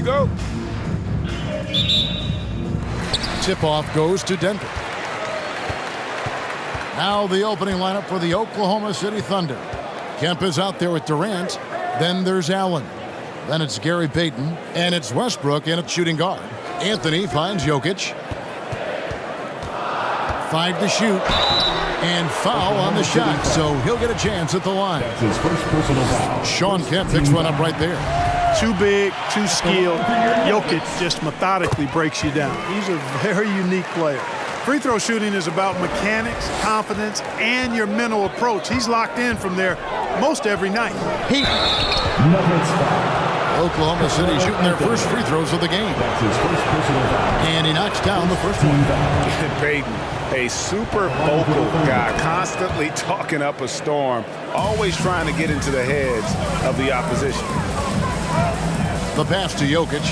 go. Tip-off goes to Denver. Now the opening lineup for the Oklahoma City Thunder. Kemp is out there with Durant. Then there's Allen. Then it's Gary Payton. And it's Westbrook in at shooting guard. Anthony finds Jokic. 5 to shoot. And foul on the shot, so he'll get a chance at the line. That's his first personal foul. Sean Kemp picks one up right there. Too big, too skilled. Jokic just methodically breaks you down. He's a very unique player. Free throw shooting is about mechanics, confidence, and your mental approach. He's locked in from there most every night. Oklahoma City shooting their first free throws of the game. That's his first personal foul. And he knocks down the first one. Payton, a super vocal guy, constantly talking up a storm, always trying to get into the heads of the opposition. The pass to Jokic.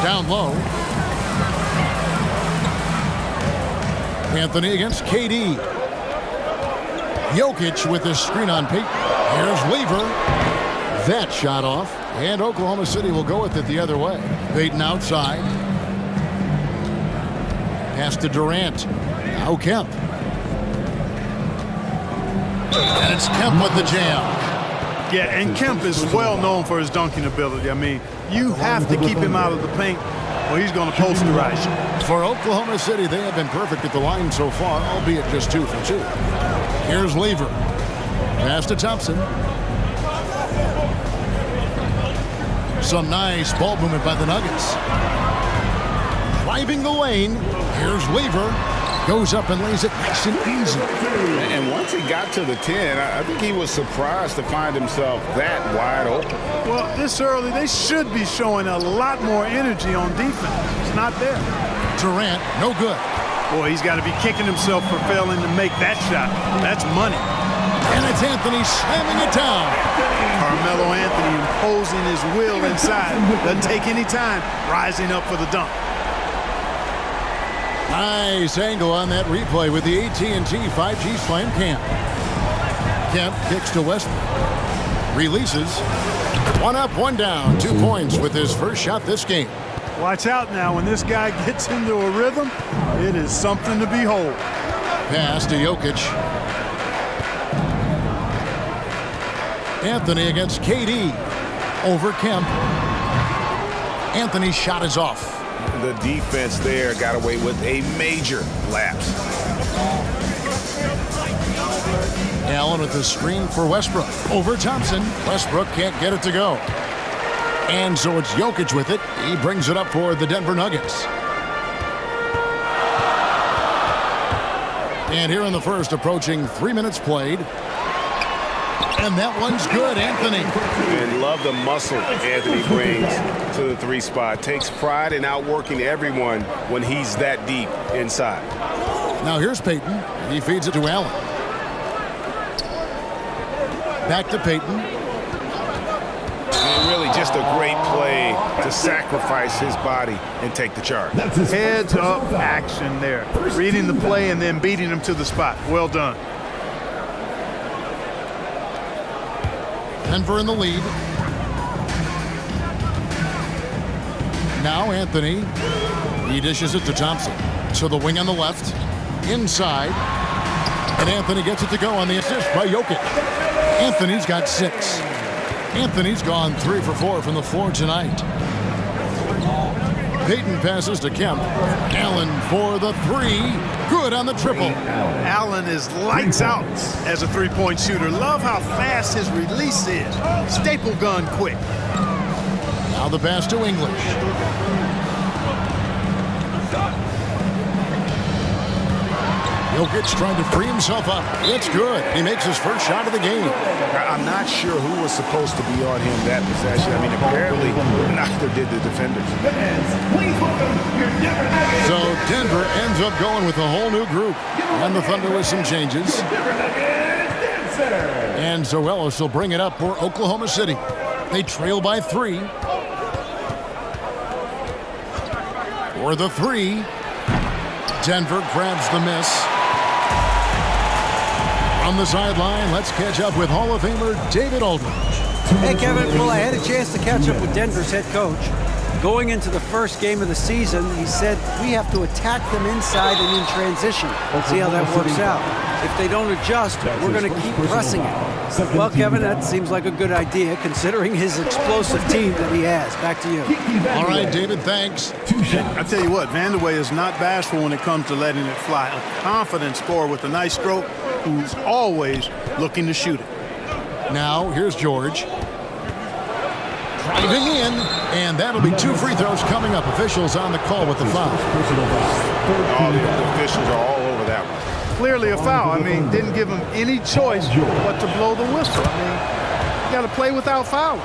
Down low. Anthony against KD. Jokic with his screen on Payton. Here's Weaver. That shot off. And Oklahoma City will go with it the other way. Payton outside. Pass to Durant. Now Kemp. And it's Kemp with the jam. Yeah, and Kemp is well known for his dunking ability. I mean, you have to keep him out of the paint or he's going to posterize you. For Oklahoma City, they have been perfect at the line so far, albeit just 2 for 2. Here's Weaver. Pass to Thompson. Some nice ball movement by the Nuggets. Driving the lane. Here's Weaver. Goes up and lays it nice and easy. And once he got to the 10, I think he was surprised to find himself that wide open. Well, this early, they should be showing a lot more energy on defense. It's not there. Durant, no good. Boy, he's got to be kicking himself for failing to make that shot. That's money. And it's Anthony slamming it down. Carmelo Anthony imposing his will inside. Doesn't take any time rising up for the dunk. Nice angle on that replay with the AT&T 5G Slam Cam. Kemp kicks to Westbrook. Releases. 1 up, 1 down. 2 points with his first shot this game. Watch out now. When this guy gets into a rhythm, it is something to behold. Pass to Jokic. Anthony against KD. Over Kemp. Anthony's shot is off. The defense there got away with a major lapse. Allen with the screen for Westbrook. Over Thompson. Westbrook can't get it to go. And so it's Jokic with it. He brings it up for the Denver Nuggets. And here in the first, approaching 3 minutes played. And that one's good, Anthony. And love the muscle Anthony brings to the 3 spot. Takes pride in outworking everyone when he's that deep inside. Now here's Payton. He feeds it to Allen. Back to Payton. And really just a great play to sacrifice his body and take the charge. Heads up action there. Reading the play and then beating him to the spot. Well done. Denver in the lead. Now Anthony. He dishes it to Thompson. To the wing on the left. Inside. And Anthony gets it to go on the assist by Jokic. Anthony's got 6. Anthony's gone 3 for 4 from the floor tonight. Payton passes to Kemp. Allen for the 3. Good on the triple. Allen is lights out as a three-point shooter. Love how fast his release is. Staple gun quick. Now the pass to English. Jokic trying to free himself up. It's good. He makes his first shot of the game. I'm not sure who was supposed to be on him that possession. I mean, apparently neither did the defenders. So Denver ends up going with a whole new group. And the Thunder with some changes. And so Ellis will bring it up for Oklahoma City. They trail by 3. For the 3. Denver grabs the miss. From the sideline, let's catch up with Hall of Famer David Aldridge. Hey, Kevin. Well, I had a chance to catch up with Denver's head coach. Going into the first game of the season, he said, we have to attack them inside and in transition. See how that works out. If they don't adjust, we're going to keep pressing it. Well, Kevin, that seems like a good idea considering his explosive team that he has. Back to you. All right, David, thanks. I tell you what, Vanderway is not bashful when it comes to letting it fly. A confident scorer with a nice stroke who's always looking to shoot it. Now, here's George. Driving in, and that'll be 2 free throws coming up. Officials on the call with the foul. All the officials are all over that one. Clearly a foul. I mean, didn't give him any choice but to blow the whistle. I mean, you got to play without fouling.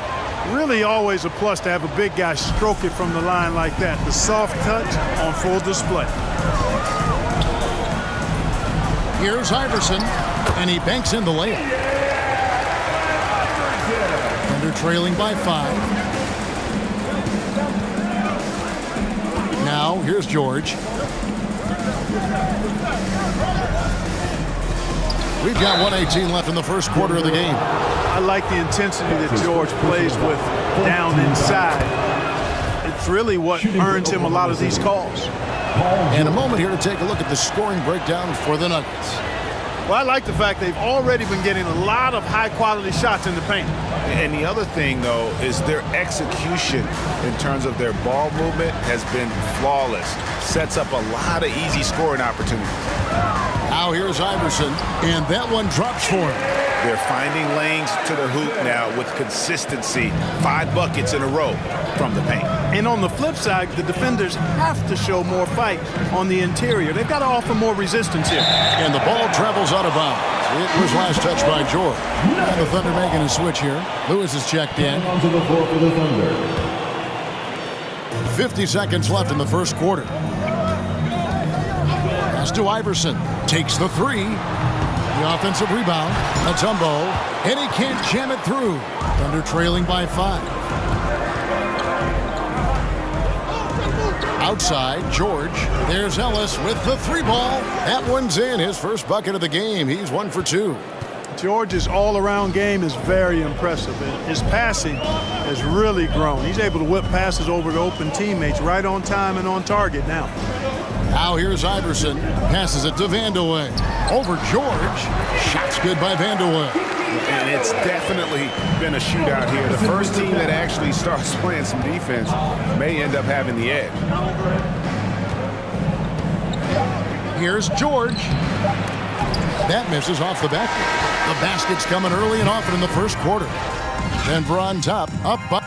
Really always a plus to have a big guy stroke it from the line like that. The soft touch on full display. Here's Iverson, and he banks in the layup. Thunder trailing by 5. Now, here's George. We've got 1:18 left in the first quarter of the game. I like the intensity that George plays with down inside. It's really what earns him a lot of these calls. And a moment here to take a look at the scoring breakdown for the Nuggets. Well, I like the fact they've already been getting a lot of high-quality shots in the paint. And the other thing, though, is their execution in terms of their ball movement has been flawless. Sets up a lot of easy scoring opportunities. Now here's Iverson, and that one drops for him. They're finding lanes to the hoop now with consistency. 5 buckets in a row from the paint. And on the flip side, the defenders have to show more fight on the interior. They've got to offer more resistance here. And the ball travels out of bounds. It was last touched by George. And the Thunder making a switch here. Lewis is checked in. Onto the floor for the Thunder. 50 seconds left in the first quarter. Pass to Iverson. Takes the 3. The offensive rebound. Mutombo. And he can't jam it through. Thunder trailing by 5. Outside, George. There's Ellis with the 3 ball. That one's in. His first bucket of the game. He's 1 for 2. George's all-around game is very impressive. His passing has really grown. He's able to whip passes over to open teammates right on time and on target now. Now here's Iverson. Passes it to Vandeweghe. Over George. Shot's good by Vandeweghe. And it's definitely been a shootout here. The first team that actually starts playing some defense may end up having the edge. Here's George. That misses off the back. The basket's coming early and often in the first quarter. Denver on top, up by.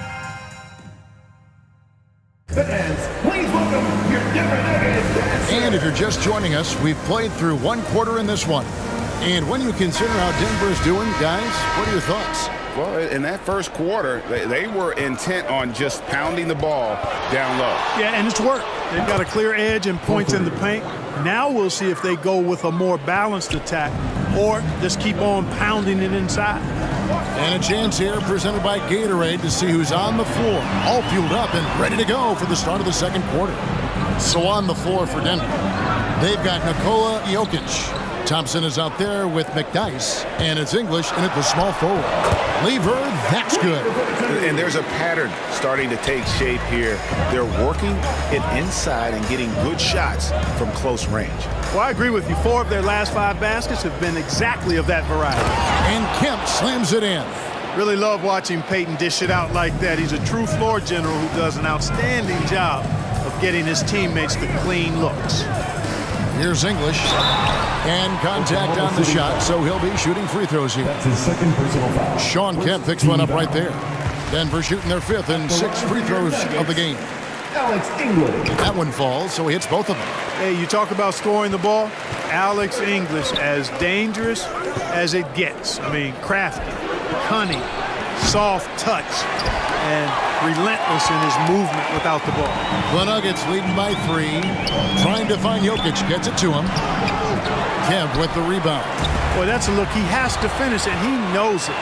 Please welcome your Denver Nuggets. And if you're just joining us, we've played through 1 quarter in this one. And when you consider how Denver is doing, guys, what are your thoughts? Well, in that first quarter, they were intent on just pounding the ball down low. Yeah, and it's worked. They've got a clear edge and points in the paint. Now we'll see if they go with a more balanced attack or just keep on pounding it inside. And a chance here presented by Gatorade to see who's on the floor, all fueled up and ready to go for the start of the second quarter. So on the floor for Denver, they've got Nikola Jokic. Thompson is out there with McDyess, and it's English and at the small forward. Lever, that's good. And there's a pattern starting to take shape here. They're working it inside and getting good shots from close range. Well, I agree with you. 4 of their last 5 baskets have been exactly of that variety. And Kemp slams it in. Really love watching Peyton dish it out like that. He's a true floor general who does an outstanding job of getting his teammates the clean looks. Here's English. And contact on the shot, so he'll be shooting free throws here. That's his second personal foul. Sean Kemp picks one up right there. Denver shooting their 5th and 6th free throws of the game. Alex English. That one falls, so he hits both of them. Hey, you talk about scoring the ball. Alex English, as dangerous as it gets. I mean, crafty, cunning, soft touch, and relentless in his movement without the ball. The Nuggets leading by 3. Trying to find Jokic. Gets it to him. Kemp with the rebound. Boy, that's a look. He has to finish, and he knows it.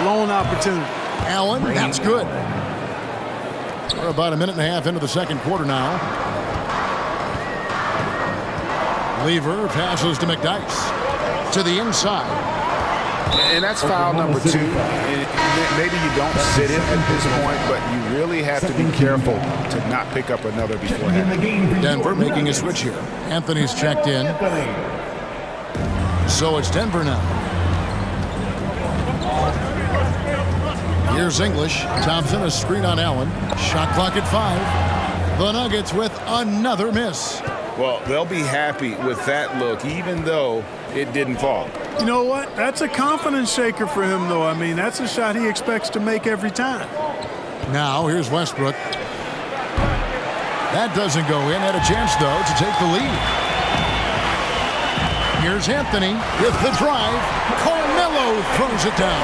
Lone opportunity. Allen, that's good. We're about a minute and a half into the second quarter now. Lever passes to McDyess. To the inside. And that's foul number 2. And maybe you don't sit him at this point, but you really have to be careful to not pick up another beforehand. Denver making a switch here. Anthony's checked in. So it's Denver now. Here's English. Thompson, a screen on Allen. Shot clock at 5. The Nuggets with another miss. Well, they'll be happy with that look, even though it didn't fall. You know what? That's a confidence shaker for him, though. I mean, that's a shot he expects to make every time. Now, here's Westbrook. That doesn't go in. Had a chance, though, to take the lead. Here's Anthony with the drive. Carmelo throws it down.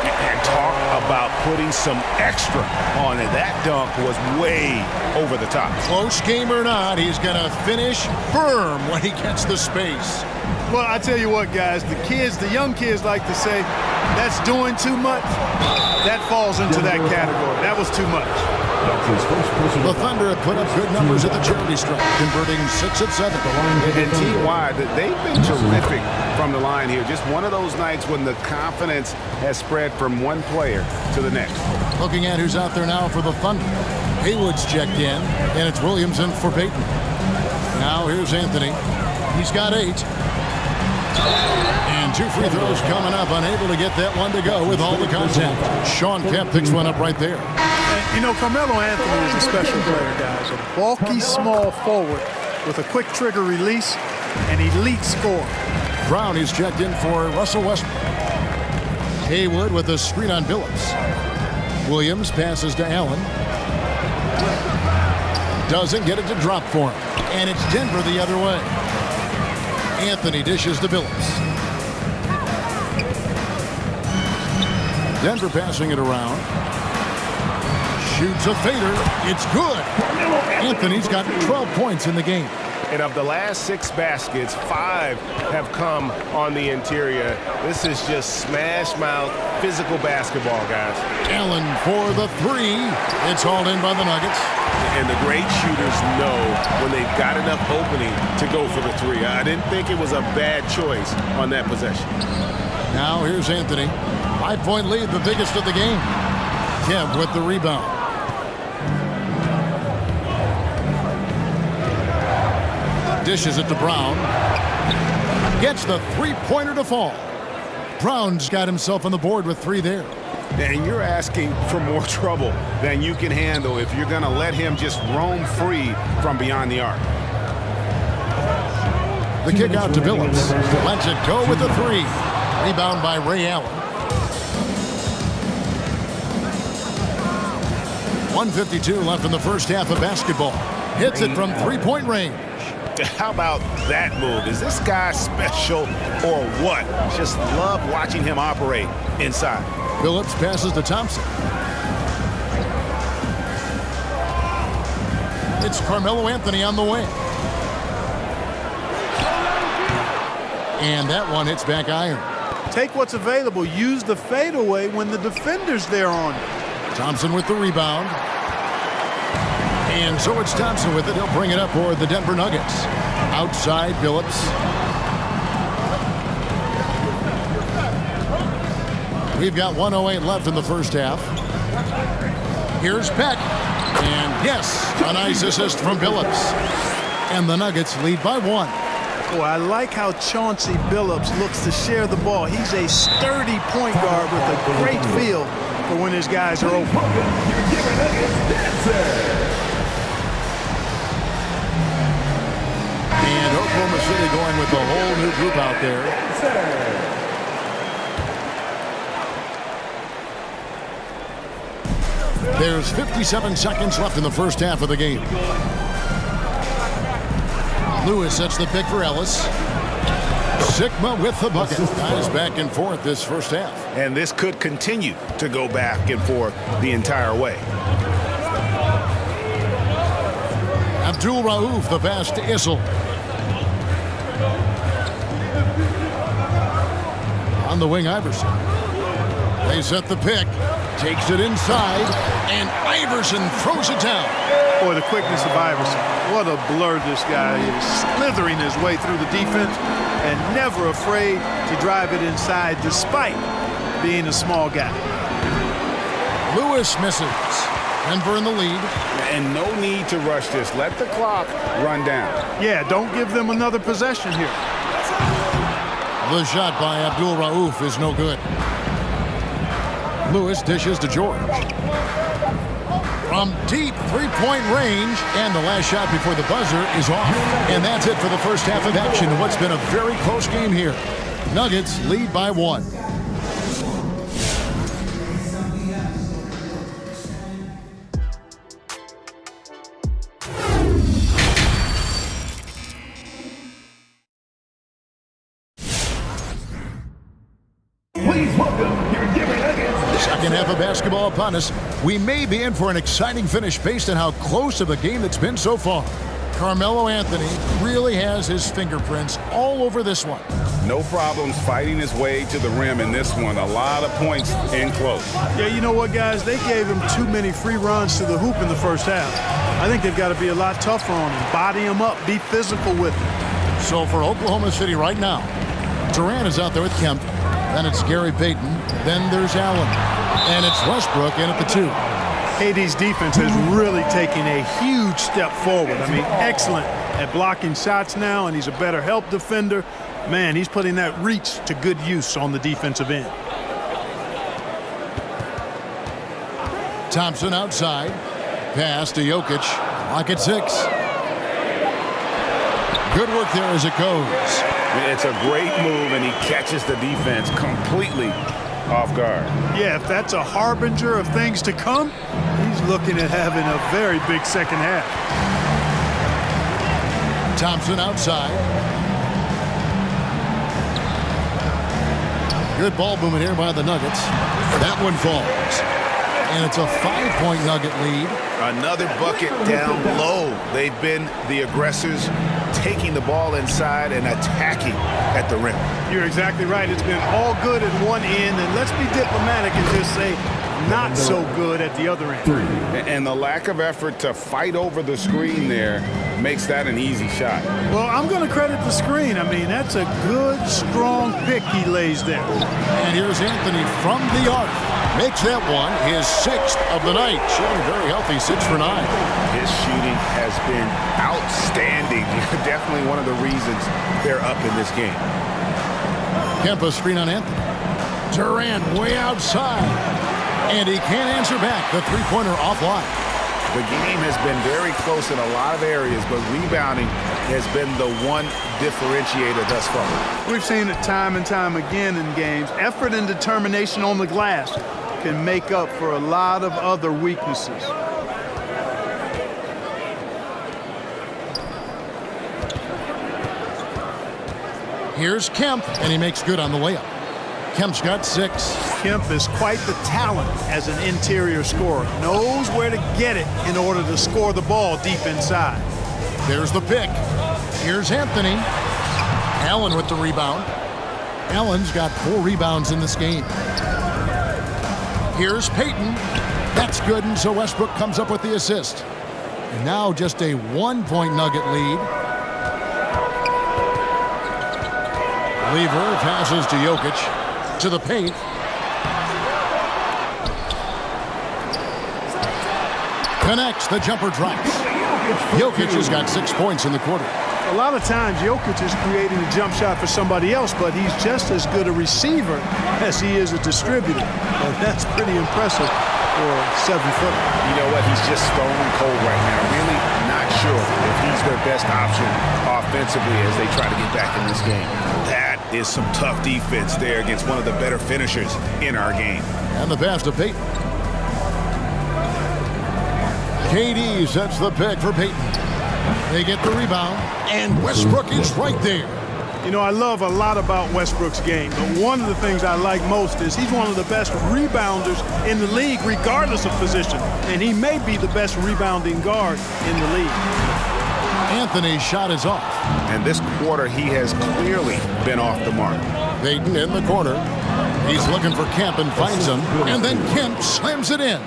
And talk about putting some extra on it. That dunk was way over the top. Close game or not, he's going to finish firm when he gets the space. Well, I tell you what, guys, the young kids like to say, that's doing too much. That falls into that category. That was too much. The Thunder have put up good numbers at the charity stripe, converting 6 of 7. And T.Y., they've been terrific from the line here. Just one of those nights when the confidence has spread from one player to the next. Looking at who's out there now for the Thunder. Haywood's checked in, and it's Williamson for Payton. Now here's Anthony. He's got 8. And 2 free throws coming up, unable to get that one to go with all the contact. Sean Kemp picks one up right there. You know, Carmelo Anthony is a special player, guys. A bulky, small forward with a quick trigger release, an elite scorer. Brown is checked in for Russell Westbrook. Haywood with a screen on Billups. Williams passes to Allen. Doesn't get it to drop for him. And it's Denver the other way. Anthony dishes to Billups. Denver passing it around. Shoots a fader. It's good. Anthony's got 12 points in the game. And of the last 6 baskets, 5 have come on the interior. This is just smash mouth physical basketball, guys. Allen for the 3. It's hauled in by the Nuggets. And the great shooters know when they've got enough opening to go for the 3. I didn't think it was a bad choice on that possession. Now here's Anthony. 5-point lead, the biggest of the game. Kemp with the rebound. Dishes it to Brown. Gets the 3-pointer to fall. Brown's got himself on the board with 3 there. And you're asking for more trouble than you can handle if you're going to let him just roam free from beyond the arc. The kick out to Billups. Lets it go with the 3. Rebound by Ray Allen. 1:52 left in the first half of basketball. Hits it from 3-point range. How about that move? Is this guy special or what? Just love watching him operate inside. Billups passes to Thompson. It's Carmelo Anthony on the way. And that one hits back iron. Take what's available. Use the fadeaway when the defender's there on you. Thompson with the rebound. And so it's Thompson with it. He'll bring it up for the Denver Nuggets. Outside, Billups. We've got 1:08 left in the first half. Here's Peck. And yes, a nice assist from Billups. And the Nuggets lead by 1. Oh, I like how Chauncey Billups looks to share the ball. He's a sturdy point guard with a great feel for when his guys are open. And Oklahoma City going with a whole new group out there. There's 57 seconds left in the first half of the game. Lewis sets the pick for Ellis. Sigma with the bucket. Guys back and forth this first half. And this could continue to go back and forth the entire way. Abdul Rauf, the pass to Issel. On the wing, Iverson. They set the pick. Takes it inside. And Iverson throws it down. Boy, the quickness of Iverson. What a blur this guy is. Slithering his way through the defense. and never afraid to drive it inside despite being a small guy. Lewis misses. Denver in the lead. And no need to rush this. Let the clock run down. Yeah, don't give them another possession here. The shot by Abdul Rauf is no good. Lewis dishes to George. From deep three-point range, and the last shot before the buzzer is off. And that's it for the first half of action. What's been a very close game here. Nuggets lead by 1. Please welcome your Denver Nuggets. Second half of basketball upon us. We may be in for an exciting finish based on how close of a game it's been so far. Carmelo Anthony really has his fingerprints all over this one. No problems fighting his way to the rim in this one. A lot of points in close. Yeah, you know what, guys? They gave him too many free runs to the hoop in the first half. I think they've got to be a lot tougher on him. Body him up. Be physical with him. So for Oklahoma City right now, Durant is out there with Kemp. Then it's Gary Payton. Then there's Allen. And it's Westbrook in at the 2. KD's defense has really taken a huge step forward. I mean, excellent at blocking shots now, and he's a better help defender. Man, he's putting that reach to good use on the defensive end. Thompson outside. Pass to Jokic. Lock at 6. Good work there as it goes. It's a great move, and he catches the defense completely off guard. Yeah, if that's a harbinger of things to come, he's looking at having a very big second half. Thompson outside. Good ball movement here by the Nuggets. That one falls. And it's a 5-point Nugget lead. Another bucket down low. They've been the aggressors, taking the ball inside and attacking at the rim. You're exactly right. It's been all good at one end, and let's be diplomatic and just say not so good at the other end. And the lack of effort to fight over the screen there makes that an easy shot. Well, I'm going to credit the screen. I mean, that's a good, strong pick he lays there. And here's Anthony from the arc. Makes that one his 6th of the night. Shooting very healthy, 6 for 9. His shooting has been outstanding. Definitely one of the reasons they're up in this game. Kempa screen on Anthony. Durant way outside. And he can't answer back. The three-pointer offline. The game has been very close in a lot of areas, but rebounding has been the one differentiator thus far. We've seen it time and time again in games. Effort and determination on the glass can make up for a lot of other weaknesses. Here's Kemp, and he makes good on the layup. Kemp's got 6. Kemp is quite the talent as an interior scorer. Knows where to get it in order to score the ball deep inside. There's the pick. Here's Anthony. Allen with the rebound. Allen's got 4 rebounds in this game. Here's Payton. That's good, and so Westbrook comes up with the assist. And now just a 1-point Nugget lead. Lever passes to Jokic. To the paint. Connects, the jumper drops. Jokic has got 6 points in the quarter. A lot of times Jokic is creating a jump shot for somebody else, but he's just as good a receiver as he is a distributor. And that's pretty impressive for a 7-footer. You know what? He's just stone cold right now. Really not sure if he's their best option offensively as they try to get back in this game. That is some tough defense there against one of the better finishers in our game. And the pass to Payton. KD sets the pick for Payton. They get the rebound, and Westbrook is right there. You know, I love a lot about Westbrook's game, but one of the things I like most is he's one of the best rebounders in the league, regardless of position. And he may be the best rebounding guard in the league. Anthony's shot is off. And this quarter, he has clearly been off the mark. Payton in the corner. He's looking for Kemp and finds him. And then Kemp slams it in.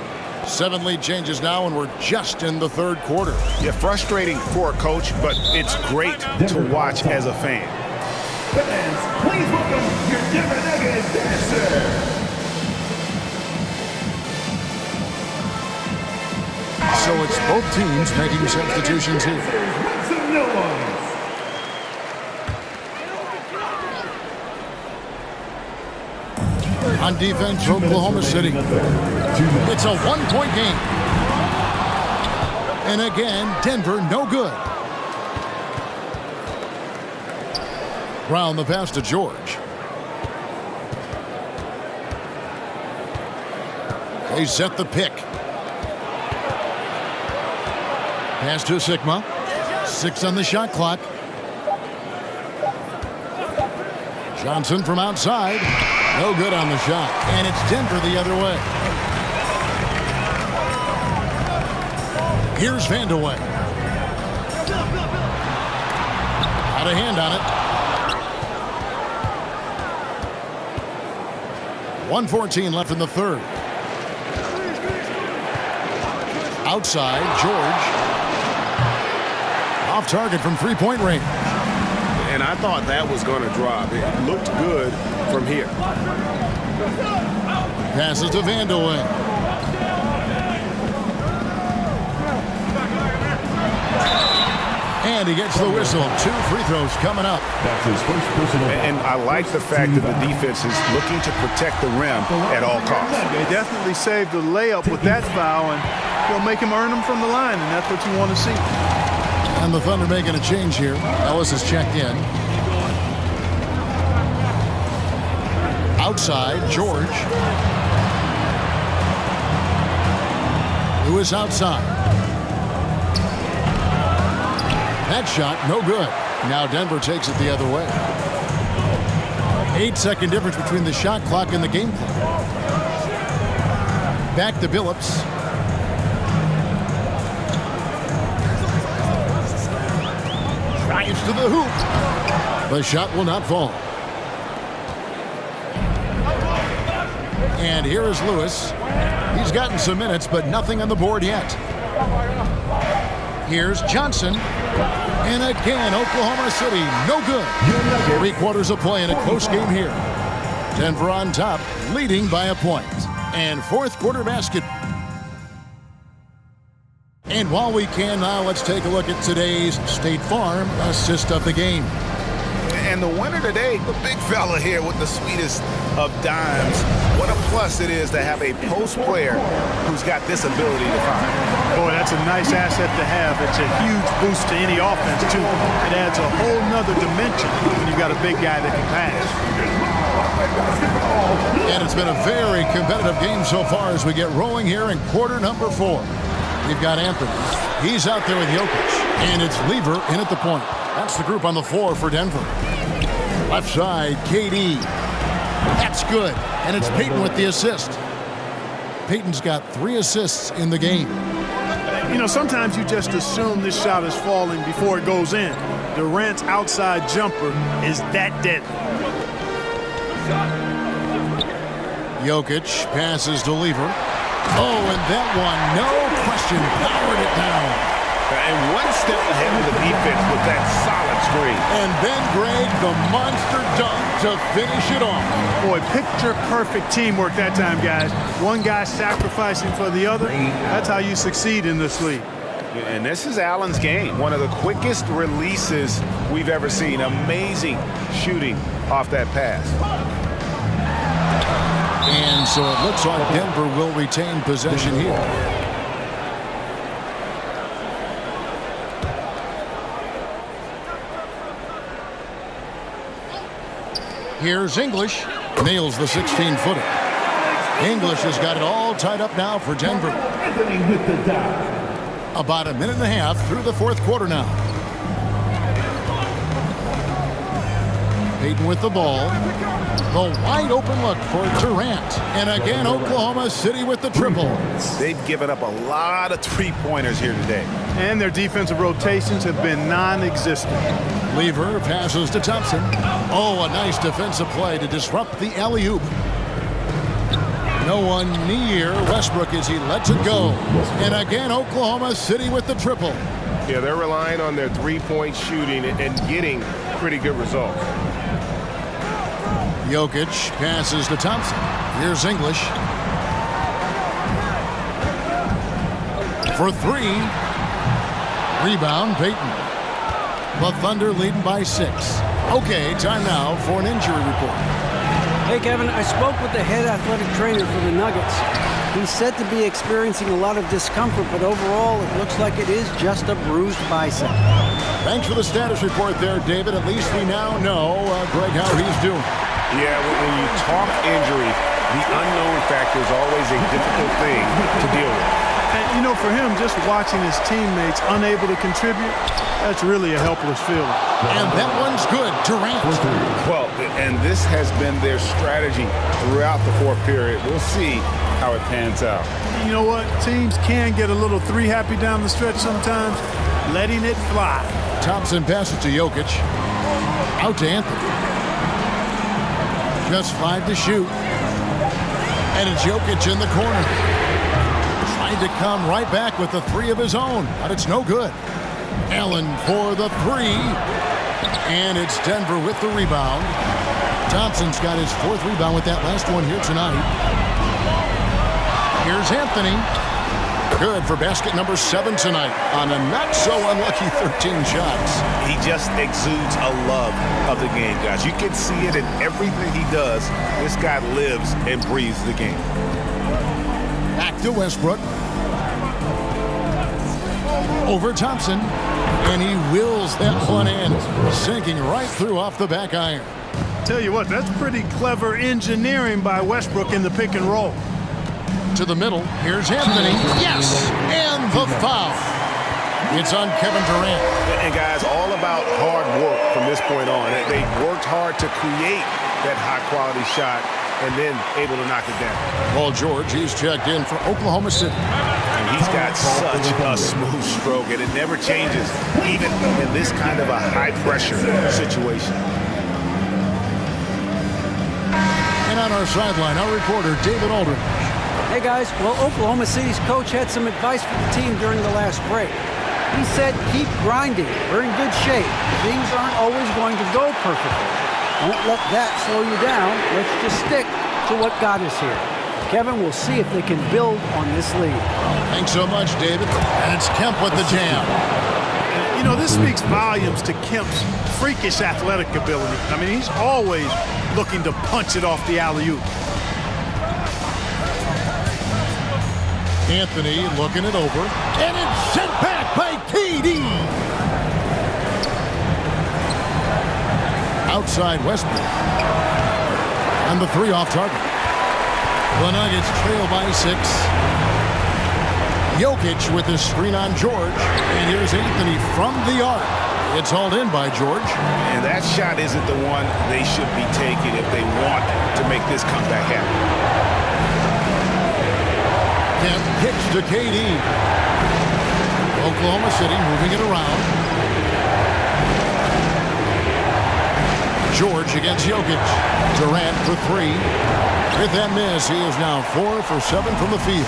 7 lead changes now, and we're just in the 3rd quarter. Yeah, frustrating for a coach, but it's great to watch as a fan. Fans, please welcome your Denver Nuggets dancer. So it's both teams making substitutions here. Make some noise. On defense, Oklahoma City. It's a one-point game. And again, Denver no good. Brown the pass to George. They set the pick. Pass to Sigma. 6 on the shot clock. Johnson from outside. No good on the shot. And it's Denver the other way. Here's Vandeweghe. Out of hand on it. 1:14 left in the third. Outside, George. Off target from three-point range. And I thought that was going to drop. It looked good from here. Passes to Vandeweghe. And he gets the whistle. 2 free throws coming up. That's his first personal. And I like the fact that the defense is looking to protect the rim at all costs. They definitely saved the layup with that foul, and they'll make him earn them from the line, and that's what you want to see. And the Thunder making a change here. Ellis has checked in. Outside, George. Lewis outside. That shot, no good. Now Denver takes it the other way. 8-second difference between the shot clock and the game clock. Back to Billups. Drives to the hoop. The shot will not fall. And here is Lewis. He's gotten some minutes, but nothing on the board yet. Here's Johnson. And again, Oklahoma City, no good. 3 quarters of play in a close game here. Denver on top, leading by a point. And fourth quarter basket. And while we can now, let's take a look at today's State Farm assist of the game. And the winner today, the big fella here with the sweetest of dimes. What a plus it is to have a post player who's got this ability to find. Boy, that's a nice asset to have. It's a huge boost to any offense, too. It adds a whole nother dimension when you've got a big guy that can pass. And it's been a very competitive game so far as we get rolling here in quarter number 4. We've got Anthony. He's out there with Jokic. And it's Lever in at the point. That's the group on the floor for Denver. Left side, KD. That's good. And it's Payton with the assist. Payton's got 3 assists in the game. You know, sometimes you just assume this shot is falling before it goes in. Durant's outside jumper is that deadly. Jokic passes to Lever. Oh, and that one, no question, powered it down. And one step ahead of the defense with that solid screen. And then Greg, the monster dunk to finish it off. Boy, picture-perfect teamwork that time, guys. One guy sacrificing for the other. That's how you succeed in this league. And this is Allen's game. One of the quickest releases we've ever seen. Amazing shooting off that pass. And so it looks like Denver will retain possession here. Here's English. Nails the 16-footer. English has got it all tied up now for Denver. About a minute and a half through the fourth quarter now. Payton with the ball. The wide open look for Durant. And again, Oklahoma City with the triple. They've given up a lot of three-pointers here today. And their defensive rotations have been non-existent. Lever passes to Thompson. Oh, a nice defensive play to disrupt the alley-oop. No one near Westbrook as he lets it go. And again, Oklahoma City with the triple. Yeah, they're relying on their three-point shooting and getting pretty good results. Jokic passes to Thompson. Here's English. For three. Rebound, Payton. The Thunder leading by 6. Okay, time now for an injury report. Hey, Kevin, I spoke with the head athletic trainer for the Nuggets. He's said to be experiencing a lot of discomfort, but overall, it looks like it is just a bruised bicep. Thanks for the status report there, David. At least we now know, Greg, how he's doing. Yeah, when you talk injury, the unknown factor is always a difficult thing to deal with. And, you know, for him, just watching his teammates unable to contribute, that's really a helpless feeling. And that one's good. Durant. Well, and this has been their strategy throughout the fourth period. We'll see how it pans out. You know what? Teams can get a little three-happy down the stretch sometimes, letting it fly. Thompson passes to Jokic. Out to Anthony. Just 5 to shoot. And it's Jokic in the corner. Trying to come right back with the 3 of his own, but it's no good. Allen for the 3. And it's Denver with the rebound. Thompson's got his 4th rebound with that last one here tonight. Here's Anthony. Good for basket number 7 tonight on a not-so-unlucky 13 shots. He just exudes a love of the game, guys. You can see it in everything he does. This guy lives and breathes the game. Back to Westbrook. Over Thompson. And he wills that one in, sinking right through off the back iron. Tell you what, that's pretty clever engineering by Westbrook in the pick and roll. To the middle. Here's Anthony. Yes! And the foul. It's on Kevin Durant. And guys, all about hard work from this point on. They worked hard to create that high-quality shot and then able to knock it down. Paul George, he's checked in for Oklahoma City. And he's got such a smooth stroke, and it never changes, even in this kind of a high-pressure situation. And on our sideline, our reporter, David Aldridge. Hey, guys. Well, Oklahoma City's coach had some advice for the team during the last break. He said, keep grinding. We're in good shape. Things aren't always going to go perfectly. Don't let that slow you down. Let's just stick to what got us here. Kevin, we'll see if they can build on this lead. Thanks so much, David. And it's Kemp with the jam. You know, this speaks volumes to Kemp's freakish athletic ability. I mean, he's always looking to punch it off the alley-oop. Anthony looking it over. And it's sent back by KD. Outside Westbrook. And the 3 off target. The Nuggets trail by 6. Jokic with his screen on George. And here's Anthony from the arc. It's hauled in by George. And that shot isn't the one they should be taking if they want to make this comeback happen. Kemp kicks to KD. Oklahoma City moving it around. George against Jokic. Durant for 3. With that miss, he is now 4 for 7 from the field.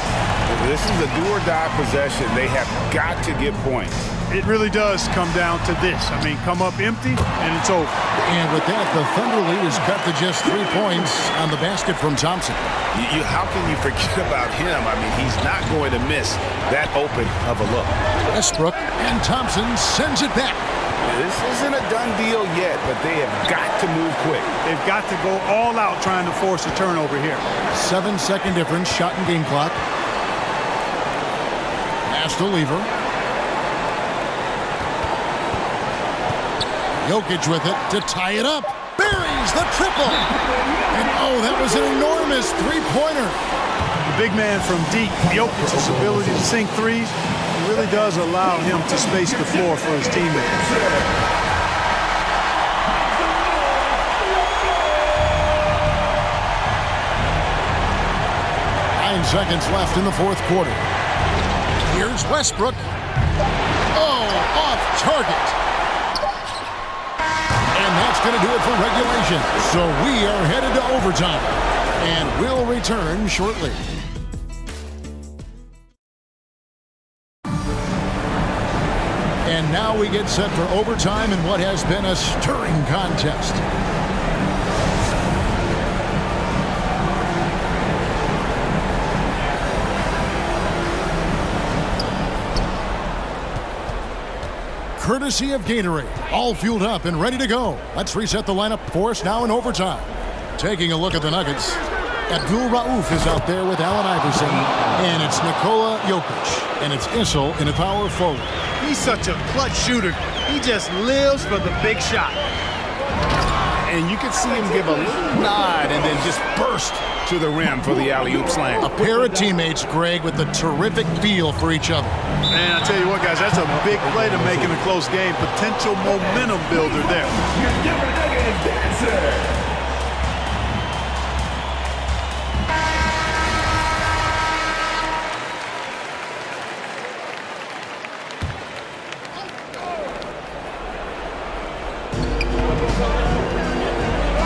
This is a do-or-die possession. They have got to get points. It really does come down to this. I mean, come up empty, and it's over. And with that, the Thunder lead is cut to just 3 points on the basket from Thompson. How can you forget about him? I mean, he's not going to miss that open of a look. Westbrook and Thompson sends it back. This isn't a done deal yet, but they have got to move quick. They've got to go all out trying to force a turnover here. 7-second difference, shot and game clock. Pass to Lever. Jokic with it to tie it up. Buries the triple. And oh, that was an enormous 3-pointer. The big man from deep, Jokic's ability to sink threes, really does allow him to space the floor for his teammates. 9 seconds left in the 4th quarter. Here's Westbrook. Oh, off target. And that's going to do it for regulation. So we are headed to overtime. And we'll return shortly. And now we get set for overtime in what has been a stirring contest. courtesy of Gatorade. All fueled up and ready to go. Let's reset the lineup for us now in overtime. Taking a look at the Nuggets. Abdul Rauf is out there with Allen Iverson. And it's Nikola Jokic. And it's Issel in a power forward. He's such a clutch shooter. He just lives for the big shot. And you can see him give a little nod and then just burst to the rim for the alley-oop slam. A pair of teammates, Greg, with a terrific feel for each other. And I tell you what, guys, that's a big play to make in a close game. Potential momentum builder there. Your Denver Nuggets dancer.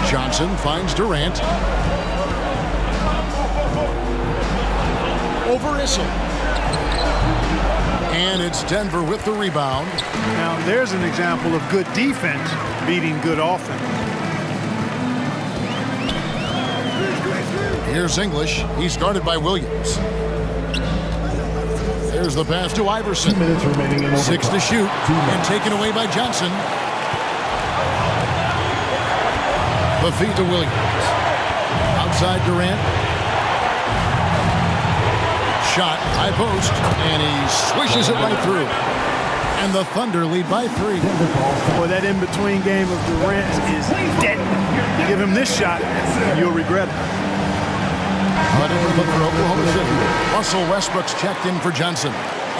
Johnson finds Durant. Over Issel. And it's Denver with the rebound. Now, there's an example of good defense beating good offense. Here's English. He's guarded by Williams. There's the pass to Iverson. 2 minutes remaining in 6 to shoot. And taken away by Johnson. The feed to Williams. Outside Durant. Shot, high post, and he swishes it right through. And the Thunder lead by 3. Boy, that in-between game of Durant is dead. Give him this shot, and you'll regret it. For Oklahoma City. Russell Westbrook's checked in for Johnson.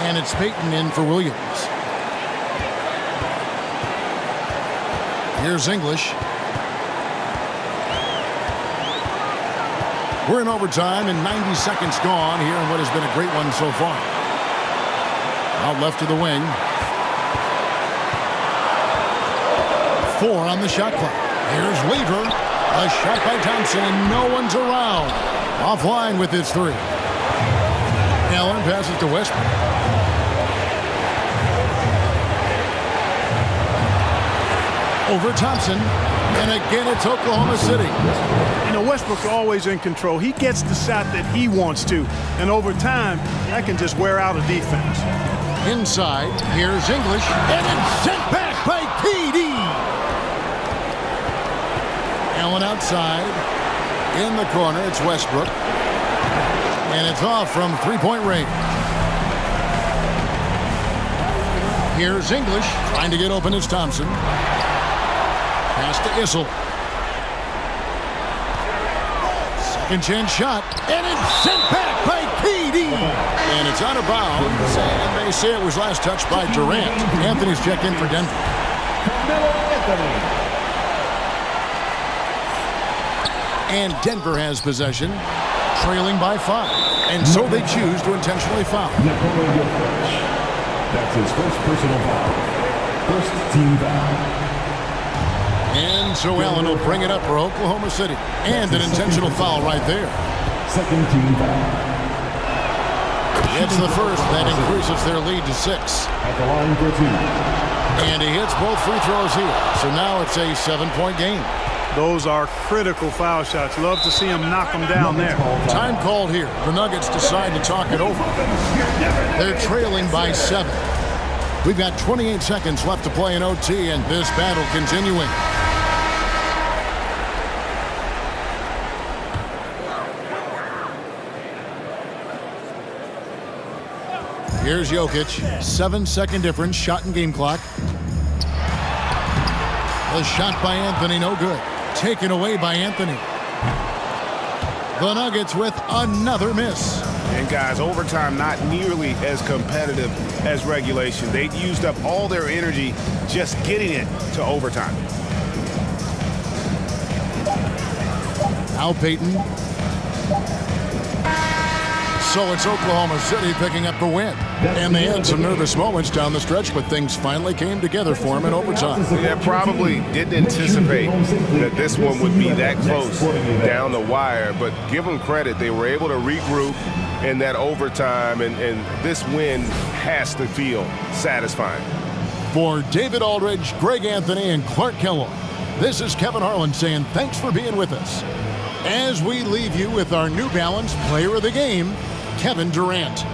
And it's Payton in for Williams. Here's English. We're in overtime and 90 seconds gone here in what has been a great one so far. Out left to the wing. 4 on the shot clock. Here's Weaver. A shot by Thompson and no one's around. Offline with his 3. Allen passes to Westbrook. Over Thompson. And again, it's Oklahoma City. You know, Westbrook's always in control. He gets the shot that he wants to. And over time, that can just wear out a defense. Inside, here's English. And it's sent back by PD. Allen outside. In the corner, it's Westbrook. And it's off from three-point range. Here's English. Trying to get open is Thompson. Pass to Issel. Second chance shot. And it's sent back by PD. And it's out of bounds. And they say it was last touched by Durant. Anthony's checked in for Denver. And Denver has possession, trailing by 5. And so they choose to intentionally foul. That's his first personal foul. First team foul. And so Allen will bring it up for Oklahoma City. And an intentional foul right there. Second team foul. It's the first. That increases their lead to 6. At the line for 2. And he hits both free throws here. So now it's a 7-point game. Those are critical foul shots. Love to see him knock them down there. Time called here. The Nuggets decide to talk it over. They're trailing by 7. We've got 28 seconds left to play in OT, and this battle continuing. Here's Jokic. 7-second difference. Shot and game clock. The shot by Anthony, no good. Taken away by Anthony. The Nuggets with another miss. And guys, overtime not nearly as competitive as regulation. They used up all their energy just getting it to overtime. Now Payton. So it's Oklahoma City picking up the win. And they had some nervous moments down the stretch, but things finally came together for them in overtime. Yeah, probably didn't anticipate that this one would be that close down the wire, but give them credit. They were able to regroup in that overtime, and this win has to feel satisfying. For David Aldridge, Greg Anthony, and Clark Kellogg, this is Kevin Harlan saying thanks for being with us. As we leave you with our New Balance Player of the Game, Kevin Durant.